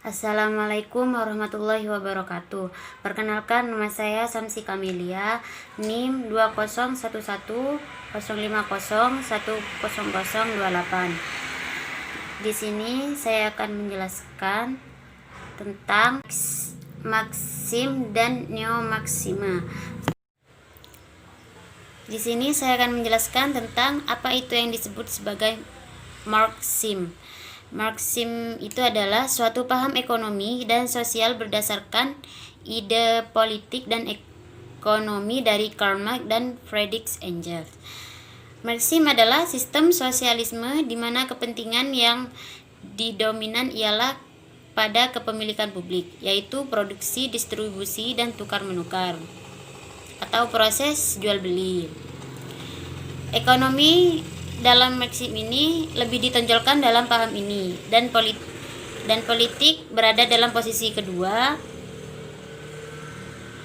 Assalamualaikum warahmatullahi wabarakatuh. Perkenalkan, nama saya Samsi Kamelia, NIM 2011050101028. Di sini saya akan menjelaskan tentang Maxim dan Neo-Maxima. Di sini saya akan menjelaskan tentang apa itu yang disebut sebagai Marxism. Marxism itu adalah suatu paham ekonomi dan sosial berdasarkan ide politik dan ekonomi dari Karl Marx dan Friedrich Engels. Marxism adalah sistem sosialisme di mana kepentingan yang didominan ialah pada kepemilikan publik, yaitu produksi, distribusi, dan tukar-menukar atau proses jual beli. Ekonomi dalam Marxism ini lebih ditonjolkan dalam paham ini, dan politik berada dalam posisi kedua,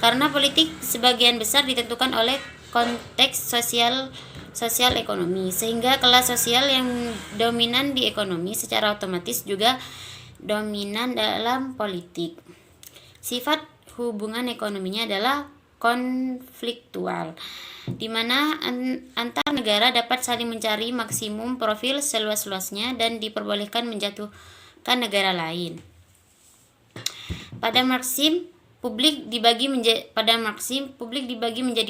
karena politik sebagian besar ditentukan oleh konteks sosial ekonomi, sehingga kelas sosial yang dominan di ekonomi secara otomatis juga dominan dalam politik. Sifat hubungan ekonominya adalah konfliktual, di mana antar negara dapat saling mencari maksimum profil seluas-luasnya dan diperbolehkan menjatuhkan negara lain. Pada Marxism, publik dibagi menjadi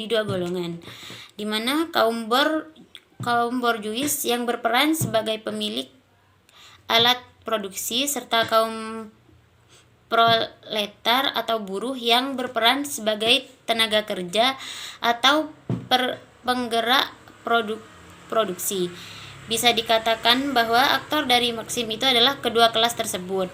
dua golongan, di mana kaum borjuis yang berperan sebagai pemilik alat produksi, serta kaum proletar atau buruh yang berperan sebagai tenaga kerja atau penggerak produksi. Bisa dikatakan bahwa aktor dari Marxism itu adalah kedua kelas tersebut,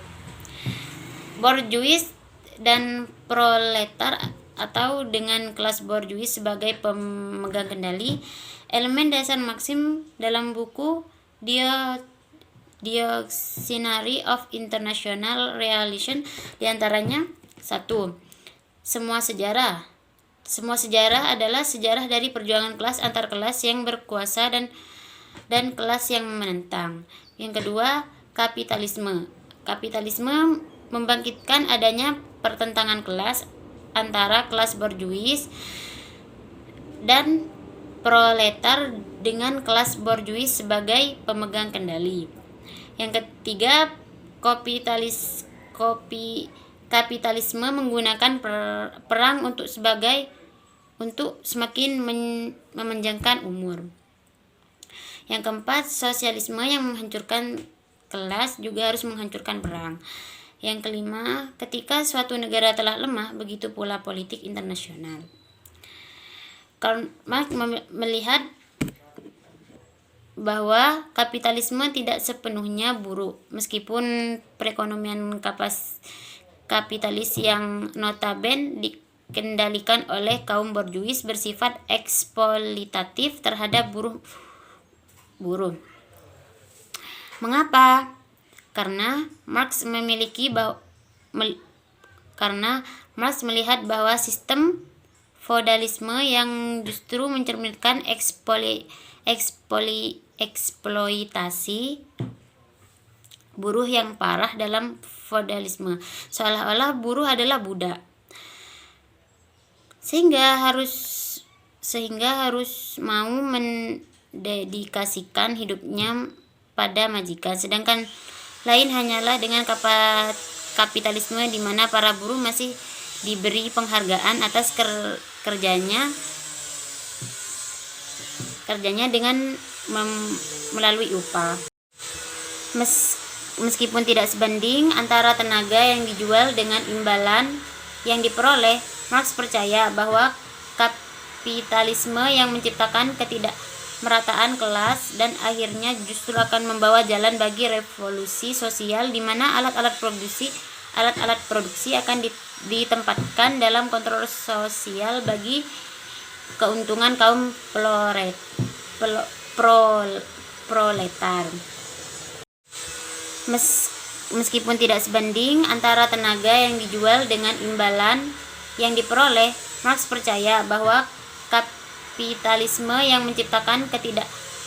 borjuis dan proletar, atau dengan kelas borjuis sebagai pemegang kendali. Elemen dasar Marxism dalam buku Dictionary of International Relations diantaranya: 1. Semua sejarah adalah sejarah dari perjuangan kelas antar kelas yang berkuasa dan kelas yang menentang. Yang kedua, kapitalisme membangkitkan adanya pertentangan kelas antara kelas borjuis dan proletar dengan kelas borjuis sebagai pemegang kendali. Yang ketiga, kapitalisme menggunakan perang untuk semakin memanjangkan umur. Yang keempat, sosialisme yang menghancurkan kelas juga harus menghancurkan perang. Yang kelima, ketika suatu negara telah lemah, begitu pula politik internasional. Karl Marx melihat bahwa kapitalisme tidak sepenuhnya buruk, meskipun perekonomian kapitalis yang notabene dikendalikan oleh kaum borjuis bersifat eksploitatif terhadap buruh. Mengapa? Karena Marx melihat bahwa sistem feodalisme yang justru mencerminkan eksploitasi buruh yang parah dalam feodalisme, seolah-olah buruh adalah budak, sehingga harus mau mendedikasikan hidupnya pada majikan, sedangkan lain hanyalah dengan kapitalisme di mana para buruh masih diberi penghargaan atas kerjanya dengan melalui upah. Meskipun tidak sebanding antara tenaga yang dijual dengan imbalan yang diperoleh, Marx percaya bahwa kapitalisme yang menciptakan ketidakmerataan kelas dan akhirnya justru akan membawa jalan bagi revolusi sosial, di mana alat-alat produksi akan ditempatkan dalam kontrol sosial bagi keuntungan kaum proletar. Meskipun tidak sebanding antara tenaga yang dijual dengan imbalan yang diperoleh, Marx percaya bahwa kapitalisme yang menciptakan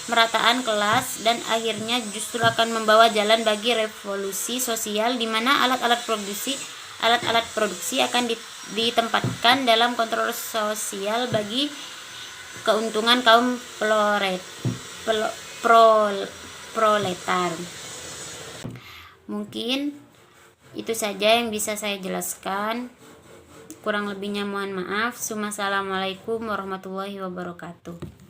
pemerataan kelas, dan akhirnya justru akan membawa jalan bagi revolusi sosial di mana alat-alat produksi akan ditempatkan dalam kontrol sosial bagi keuntungan kaum proletar. Mungkin itu saja yang bisa saya jelaskan. Kurang lebihnya mohon maaf. Assalamualaikum warahmatullahi wabarakatuh.